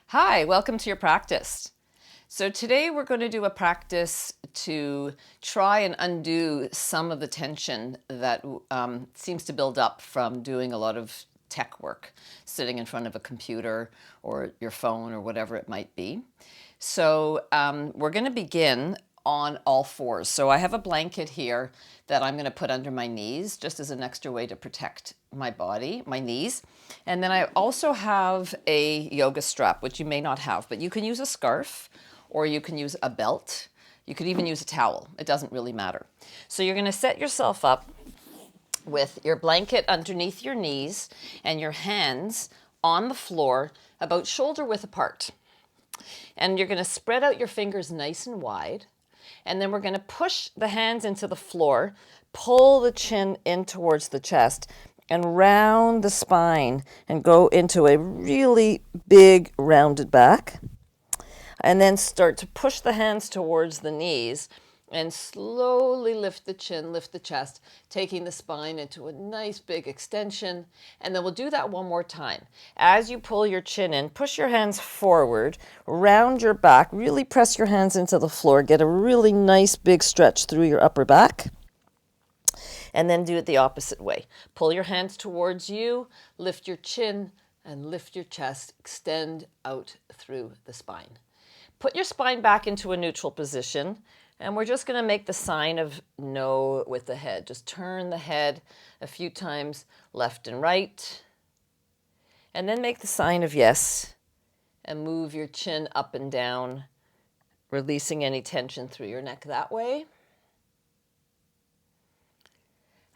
Hi, welcome to your practice. So today we're going to do a practice to try and undo some of the tension that seems to build up from doing a lot of tech work, sitting in front of a computer or your phone or whatever it might be. So we're going to begin on all fours. So I have a blanket here that I'm going to put under my knees just as an extra way to protect my body, my knees. And then I also have a yoga strap, which you may not have, but you can use a scarf or you can use a belt. You could even use a towel. It doesn't really matter. So you're going to set yourself up with your blanket underneath your knees and your hands on the floor about shoulder width apart. And you're going to spread out your fingers nice and wide. And then we're going to push the hands into the floor, pull the chin in towards the chest, and round the spine and go into a really big rounded back. And then start to push the hands towards the knees and slowly lift the chin, lift the chest, taking the spine into a nice big extension. And then we'll do that one more time. As you pull your chin in, push your hands forward, round your back, really press your hands into the floor, get a really nice big stretch through your upper back. And then do it the opposite way. Pull your hands towards you, lift your chin, and lift your chest, extend out through the spine. Put your spine back into a neutral position, and we're just going to make the sign of no with the head. Just turn the head a few times left and right, and then make the sign of yes, and move your chin up and down, releasing any tension through your neck that way.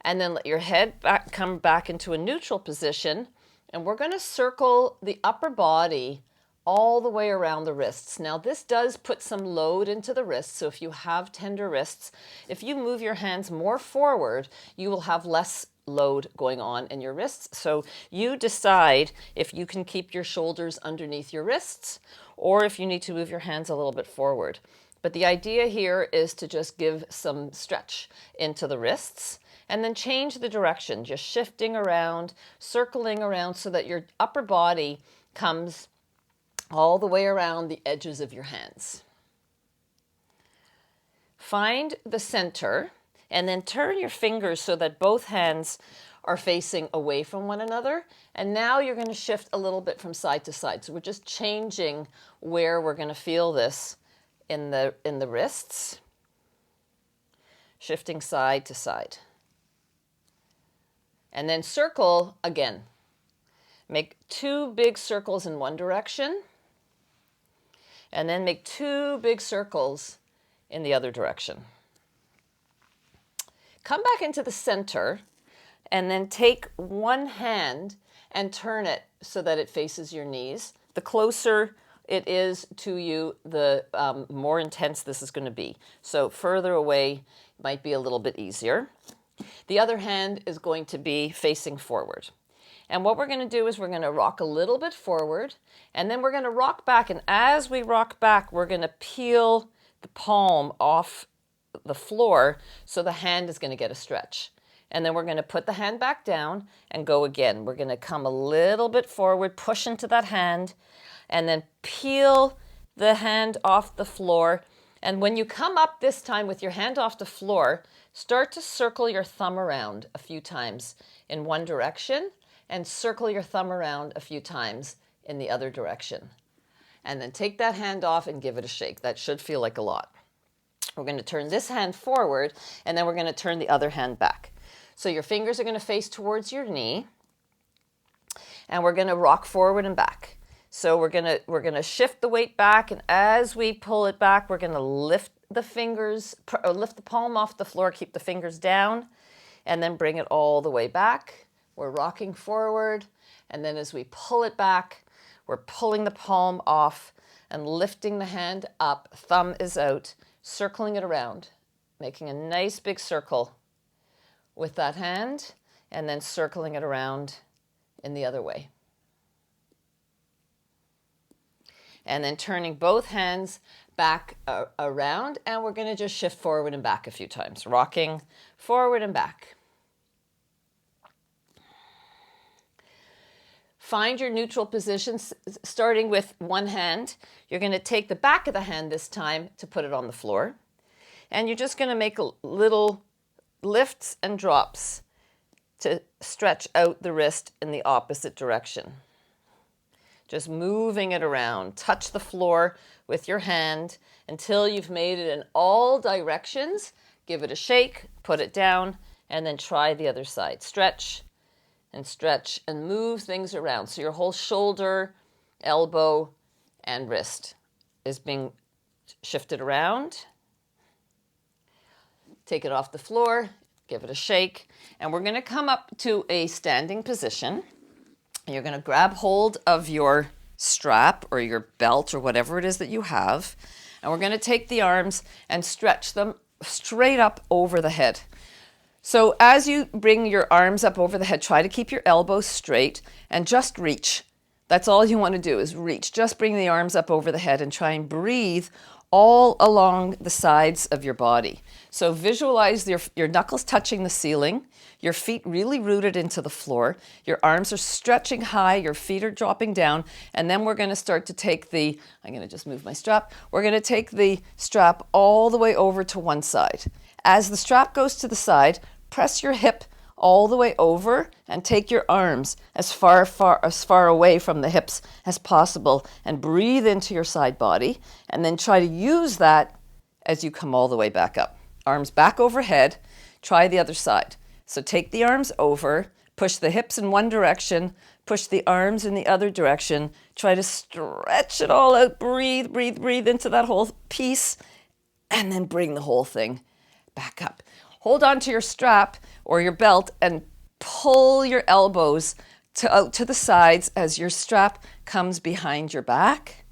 And then let your head come back into a neutral position, and we're going to circle the upper body all the way around the wrists. Now this does put some load into the wrists, so if you have tender wrists, if you move your hands more forward, you will have less load going on in your wrists. So you decide if you can keep your shoulders underneath your wrists or if you need to move your hands a little bit forward. But the idea here is to just give some stretch into the wrists and then change the direction, just shifting around, circling around so that your upper body comes all the way around the edges of your hands. Find the center and then turn your fingers so that both hands are facing away from one another. And now you're going to shift a little bit from side to side. So we're just changing where we're going to feel this in the wrists, shifting side to side. And then circle again. Make two big circles in one direction. And then make two big circles in the other direction. Come back into the center and then take one hand and turn it so that it faces your knees. The closer it is to you, the more intense this is going to be. So further away might be a little bit easier. The other hand is going to be facing forward. And what we're going to do is we're going to rock a little bit forward, and then we're going to rock back. And as we rock back, we're going to peel the palm off the floor so the hand is going to get a stretch. And then we're going to put the hand back down and go again. We're going to come a little bit forward, push into that hand, and then peel the hand off the floor. And when you come up this time with your hand off the floor, start to circle your thumb around a few times in one direction and circle your thumb around a few times in the other direction. And then take that hand off and give it a shake. That should feel like a lot. We're going to turn this hand forward, and then we're going to turn the other hand back. So your fingers are going to face towards your knee, and we're going to rock forward and back. So we're going to shift the weight back, and as we pull it back, we're going to lift the fingers, lift the palm off the floor, keep the fingers down, and then bring it all the way back. We're rocking forward, and then as we pull it back, we're pulling the palm off and lifting the hand up, thumb is out, circling it around, making a nice big circle with that hand, and then circling it around in the other way. And then turning both hands back around, and we're going to just shift forward and back a few times, rocking forward and back. Find your neutral position, starting with one hand. You're going to take the back of the hand this time to put it on the floor. And you're just going to make little lifts and drops to stretch out the wrist in the opposite direction. Just moving it around. Touch the floor with your hand until you've made it in all directions. Give it a shake, put it down, and then try the other side. Stretch and move things around. So your whole shoulder, elbow, and wrist is being shifted around. Take it off the floor, give it a shake, and we're going to come up to a standing position. You're going to grab hold of your strap or your belt or whatever it is that you have, and we're going to take the arms and stretch them straight up over the head. So as you bring your arms up over the head, try to keep your elbows straight and just reach. That's all you want to do is reach. Just bring the arms up over the head and try and breathe all along the sides of your body. So visualize your knuckles touching the ceiling, your feet really rooted into the floor, your arms are stretching high, your feet are dropping down, and then we're going to start to take I'm going to just move my strap, we're going to take the strap all the way over to one side. As the strap goes to the side, press your hip all the way over and take your arms as far away from the hips as possible and breathe into your side body, and then try to use that as you come all the way back up. Arms back overhead, try the other side. So take the arms over, push the hips in one direction, push the arms in the other direction, try to stretch it all out, breathe into that whole piece, and then bring the whole thing back up. Hold on to your strap or your belt and pull your elbows out to the sides as your strap comes behind your back,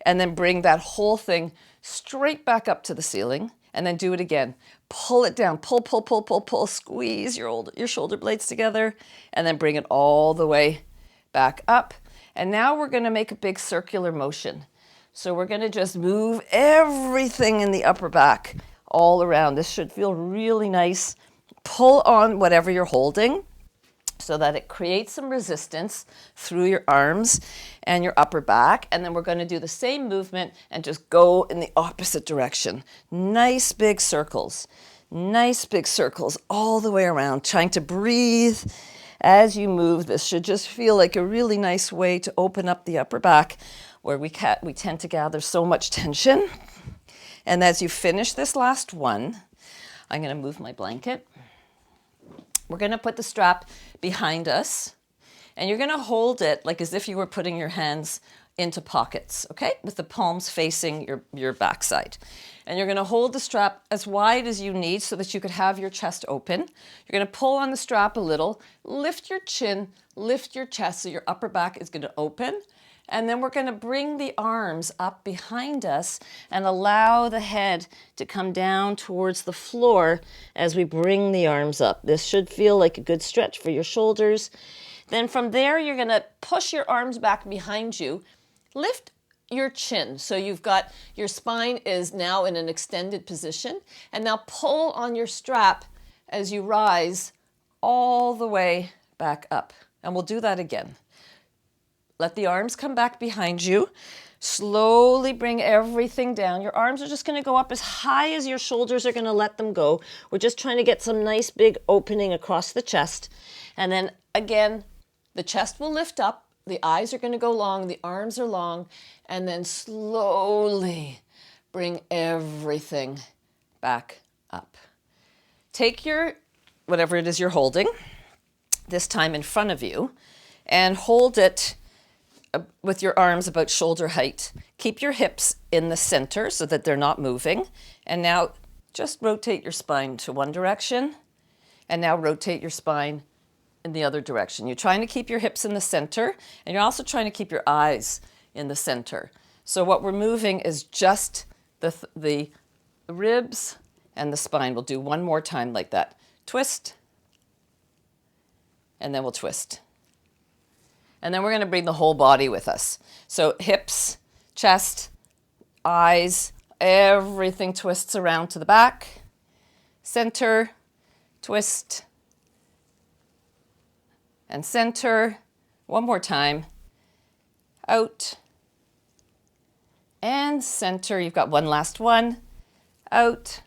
and then bring that whole thing straight back up to the ceiling, and then do it again. Pull it down, pull, squeeze your shoulder blades together, and then bring it all the way back up. And now we're going to make a big circular motion. So we're going to just move everything in the upper back all around. This should feel really nice. Pull on whatever you're holding so that it creates some resistance through your arms and your upper back. And then we're going to do the same movement and just go in the opposite direction. Nice big circles all the way around, trying to breathe as you move. This should just feel like a really nice way to open up the upper back where we tend to gather so much tension. And as you finish this last one, I'm going to move my blanket. We're going to put the strap behind us, and you're going to hold it like as if you were putting your hands into pockets, okay? With the palms facing your backside. And you're going to hold the strap as wide as you need so that you could have your chest open. You're going to pull on the strap a little, lift your chin, lift your chest so your upper back is going to open. And then we're going to bring the arms up behind us and allow the head to come down towards the floor as we bring the arms up. This should feel like a good stretch for your shoulders. Then from there, you're going to push your arms back behind you. Lift your chin. So you've got your spine is now in an extended position. And now pull on your strap as you rise all the way back up. And we'll do that again. Let the arms come back behind you. Slowly bring everything down. Your arms are just going to go up as high as your shoulders are going to let them go. We're just trying to get some nice big opening across the chest. And then again, the chest will lift up. The eyes are going to go long. The arms are long. And then slowly bring everything back up. Take your, whatever it is you're holding, this time in front of you, and hold it with your arms about shoulder height. Keep your hips in the center so that they're not moving. And now just rotate your spine to one direction, and now rotate your spine in the other direction. You're trying to keep your hips in the center, and you're also trying to keep your eyes in the center. So what we're moving is just the ribs and the spine. We'll do one more time like that. Twist, and then we'll twist. And then we're going to bring the whole body with us. So hips, chest, eyes, everything twists around to the back. Center, twist, and center, One more time. Out and center. You've got one last one. Out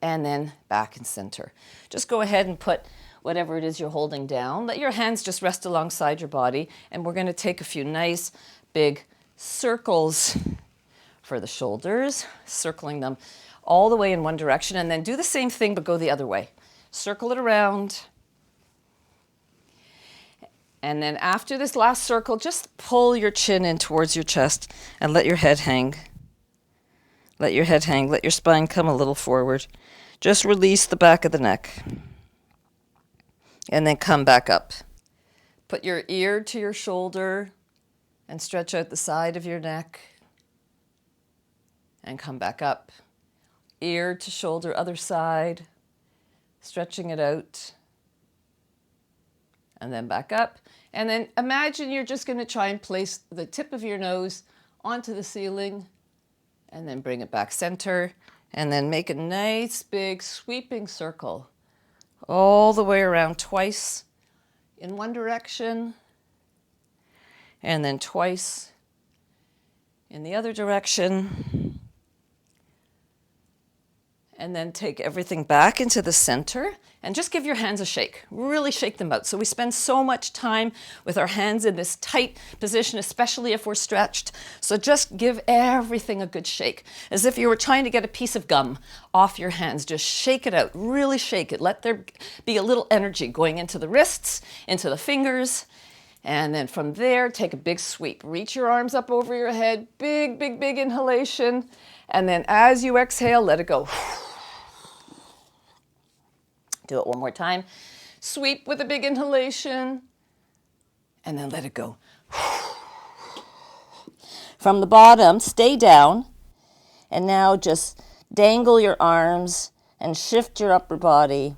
and then back and center. Just go ahead and put whatever it is you're holding down. Let your hands just rest alongside your body, and we're going to take a few nice big circles for the shoulders, circling them all the way in one direction, and then do the same thing but go the other way. Circle it around. And then after this last circle, just pull your chin in towards your chest and let your head hang. Let your head hang. Let your spine come a little forward. Just release the back of the neck. And then come back up. Put your ear to your shoulder and stretch out the side of your neck. And come back up. Ear to shoulder, other side. Stretching it out. And then back up. And then imagine you're just going to try and place the tip of your nose onto the ceiling and then bring it back center and then make a nice big sweeping circle all the way around twice in one direction and then twice in the other direction. And then take everything back into the center and just give your hands a shake. Really shake them out. So we spend so much time with our hands in this tight position, especially if we're stretched. So just give everything a good shake, as if you were trying to get a piece of gum off your hands. Just shake it out. Really shake it. Let there be a little energy going into the wrists, into the fingers. And then from there, take a big sweep. Reach your arms up over your head. Big, big, big inhalation. And then as you exhale, let it go. Do it one more time. Sweep with a big inhalation. And then let it go. From the bottom, stay down. And now just dangle your arms and shift your upper body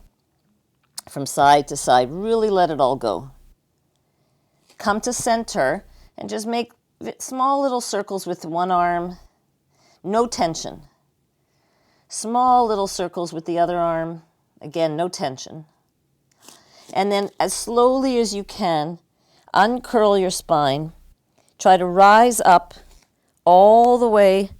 from side to side. Really let it all go. Come to center and just make small little circles with one arm. No tension. Small little circles with the other arm. Again, no tension. And then as slowly as you can, uncurl your spine. Try to rise up all the way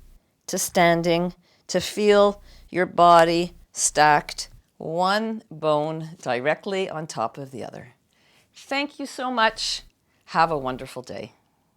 to standing to feel your body stacked, one bone directly on top of the other. Thank you so much. Have a wonderful day.